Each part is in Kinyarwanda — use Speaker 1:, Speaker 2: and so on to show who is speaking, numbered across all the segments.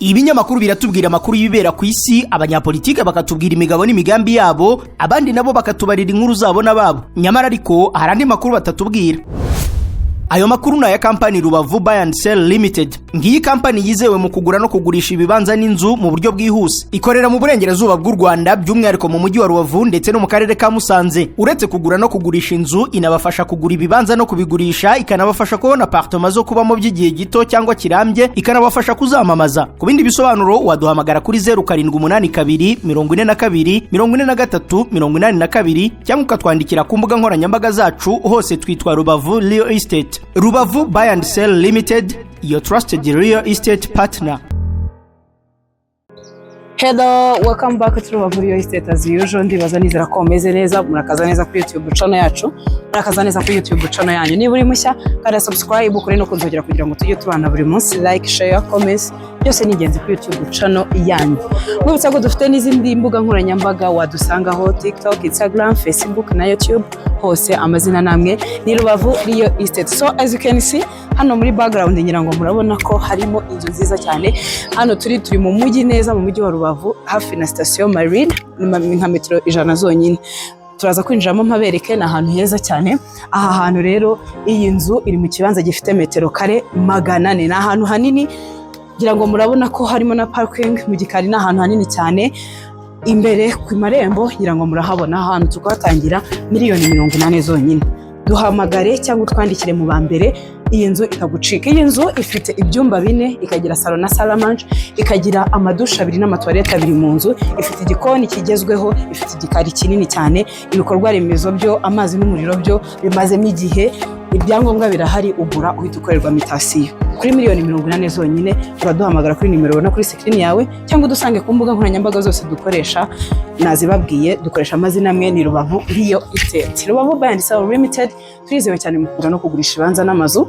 Speaker 1: Ibinyamakuru biratubwira amakuru y'ibibera ku isi, abanyapolitike bakatubwira imigabo n'imigambi yabo, abandi nabo bakatubarira inkuru zabo n'ababo. Nyamara ariko hari andi makuru batatubwira. Ayo makuru na ya kampani Rubavu Buy and Sell Limited. Ngiyi kampani yizewe mu kugura no kugurisha ibibanza n'inzu mu buryo bwihuse. Ikorera mu burengerazuba bw'u Rwanda, by'umwihariko mu mujyi wa Rubavu ndetse no mu karere ka Musanze. Uretse kugura no kugurisha inzu, inabafasha kugura ibibanza no kubigurisha, ikanabafasha kubona apartment zo kubamo by'igihe gito cyangwa kirambye, ikanabafasha kuzamamaza. Ku bindi bisobanuro waduhamagara kuri 0782 42 43 82 cyangwa ukatwandikira ku mbuga nkoranyambaga zacu, hose twitwa Rubavu Real Estate. Rubavu Buy and Sell Limited, your trusted real estate partner.
Speaker 2: Hello, welcome back to Rubavu Real Estate as usual. Ndibaza nizera ko meze neza, murakaza neza kuri YouTube channel yacu, murakaza neza kuri YouTube channel yanyu. Niba uri mushya, kandi subscribe ukore no kunzogera kugira ngo tujye tubana buri munsi, like, share, comments, byose ni ingenzi kuri YouTube channel yanyu. Mwibutsa ko dufite n'izindi mbuga nkoranyambaga wadusangaho TikTok, Instagram, Facebook na YouTube, hose amazina namwe ni Rubavu Real Estate. So as you can see, hano muri background ngira ngo murabona ko harimo inzu nziza cyane. Hano turi mu mujyi neza, mu mujyi wa Rubavu, hafi na station Marine, nka metro 100 zonyine. Turaza kwinjiramo mpabereke na ahantu heza cyane. Aha hantu rero iyi nzu iri mu kibanza gifite metero kare 400, na ahantu hanini. Ngira ngo murabona ko harimo na parking mu gikari, na ahantu hanini cyane. Imbere ku marembo ngira ngo murahabona ahantu tukatangira $180,000 zonyine. Duhamagare cyangwa twandikire mu bambere, iyi nzu ikagucika. Iyi nzu ifite ibyumba 4, ikagira salon na salamanje, ikagira amadusha 2 n'amatoilette 2 mu nzu, ifite igikoni kigezweho, ifite igikari kinini cyane, ibikorwa remezo byo amazi n'umuriro byo bimazemo igihe, ibyangombwa birahari, ugura uhita ukorerwa mitasiyo. Kuri $180,000 zonyine uraduhamagara kuri nimero ubona kuri screen yawe, cyangwa dusange ku mbuga nkoranyambaga zose dukoresha, nazibabwiye dukoresha amazina amwe ni Rubavu Real Estate. Rubavu Buy and Sell Limited, turizewe cyane mu kugura no kugurisha ibibanza n'amazu.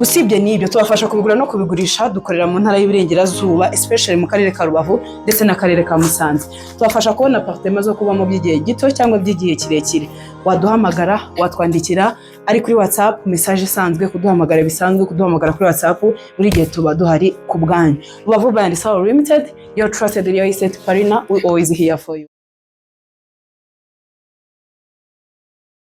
Speaker 2: Usibye n'ibyo tubafasha kubigura no kubigurisha, dukorera mu ntara y'Iburengerazuba, especially mu karere ka Rubavu ndetse n'akarere ka Musanze. Tubafasha kubona apartment zo kubamo by'igihe gito cyangwa by'igihe kirekire. Waduhamagara, watwandikira ari kuri WhatsApp, message isanzwe, kuduhamagara bisanzwe, kuduhamagara kuri WhatsApp, buri gihe tuba duhari ku bwanyu. Rubavu Buy and Sell Limited, your trusted real estate partner, we always here for you.